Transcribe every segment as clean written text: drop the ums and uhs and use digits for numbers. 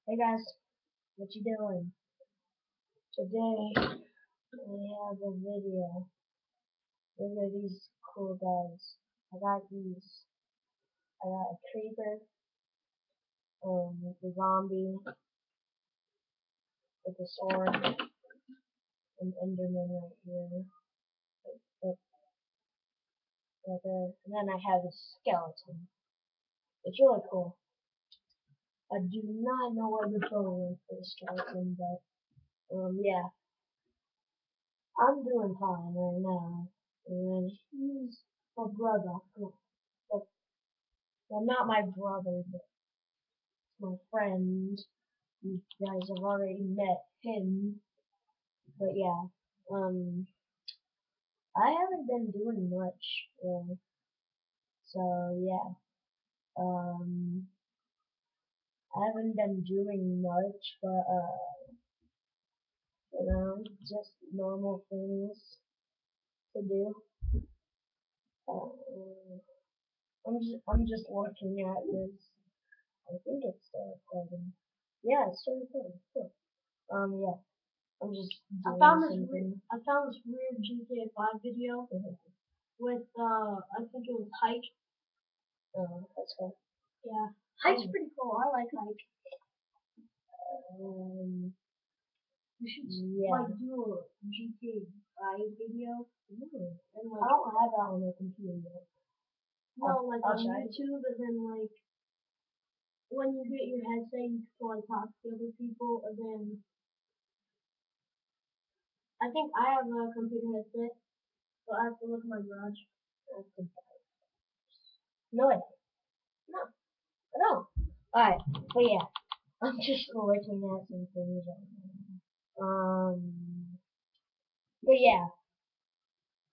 Hey guys, what you doing? Today we have a video. Look at these cool guys. I got these. I got a creeper, a zombie with a sword, an enderman right here, right, right there, and then I have a skeleton. It's really cool. I do not know where the photo went for the skeleton, but yeah, I'm doing fine right now. And he's my brother. Well, not my brother, but my friend. You guys have already met him. But yeah, I haven't been doing much, really. So yeah, I haven't been doing much, but just normal things to do. Uh, I'm just looking at this. I think it's still recording. Yeah, it's still recording. Cool. Yeah. I'm just doing something. I found this weird GTA 5 video with I think it was Hike. That's cool. Yeah, Hike's pretty cool. I like Hike. You should like do a GTA 5 video. And like, I don't have that on my computer yet. No, like I'll on try. YouTube, and then like when you get your headset, you can like talk to other people, and then I think I have a computer headset, so I have to look in my garage. No, I don't. No. No. Alright, but yeah, I'm just looking at some things right now. But yeah.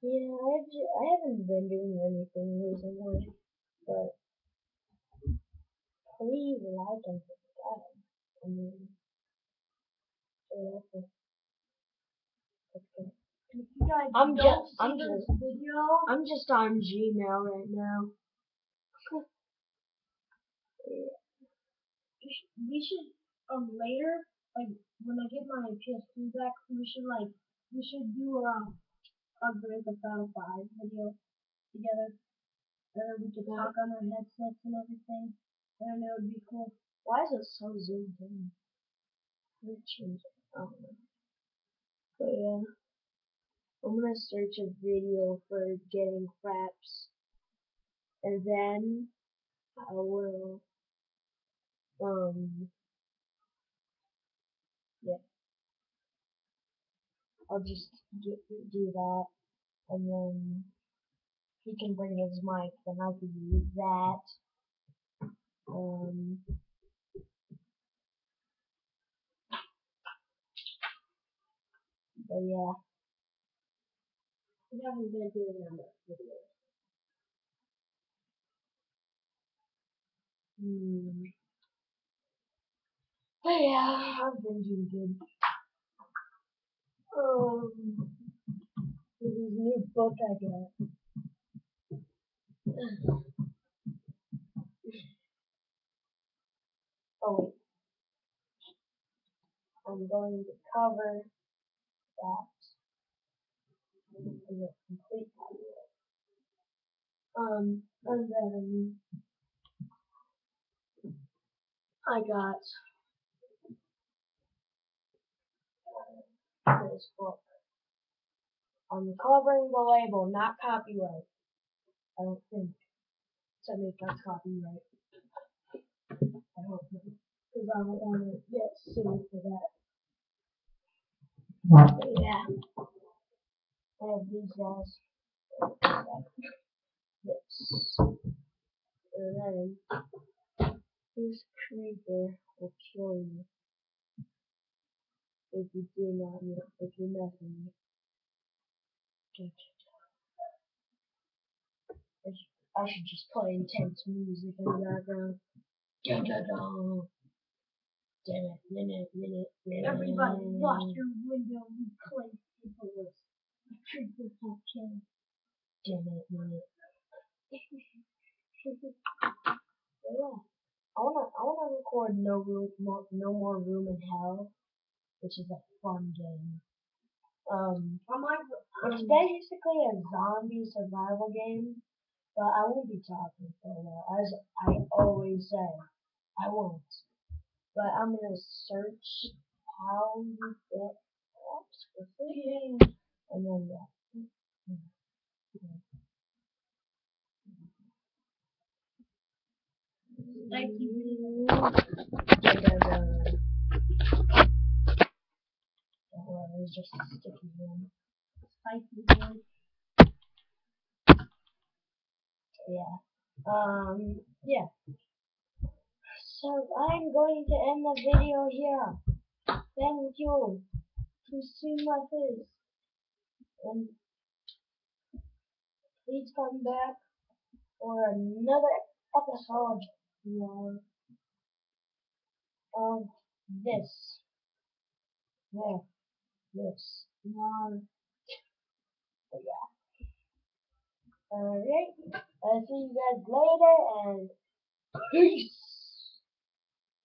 Yeah, I haven't been doing anything recently, but please like and subscribe. I mean, so that's good. If you guys I'm don't just, see this video, I'm just on Gmail right now. we should later, like when I get my PS2 back, we should do a Grand Theft Auto 5 video together, and then we could talk on our headsets and everything, and it would be cool. Why is it so zoomed in? Let me change it. I don't know. But yeah, I'm gonna search a video for getting fraps, and then I will, yeah, I'll just do that, and then he can bring his mic, then I can use that. But yeah. We haven't been doing that much videos. But yeah, I've been doing good. This is a new book I got. Oh wait. I'm going to cover that as a complete copyright. And then I got this book. I'm covering the label, not copyright. I don't think. So maybe that's copyright. I hope not. Because I don't want to get sued for that. But yeah. I have these guys. This. And then this creeper will kill you if you do not know, if you mess with me. I should just play intense music in the background. Dun, dun, dun. Everybody, watch your window. We play paperless. Treatment have changed. Yeah. I wanna record no more room in hell, which is a fun game. It's basically a zombie survival game, but I won't be talking for a while, as I always say. I won't. But I'm gonna search how you get apps for free, and then yeah. There's just a sticky one. Yeah. Yeah. So I'm going to end the video here. Thank you to see my face. And please come back for another episode of this. Yeah, this. Yeah. Alright. I'll see you guys later and peace.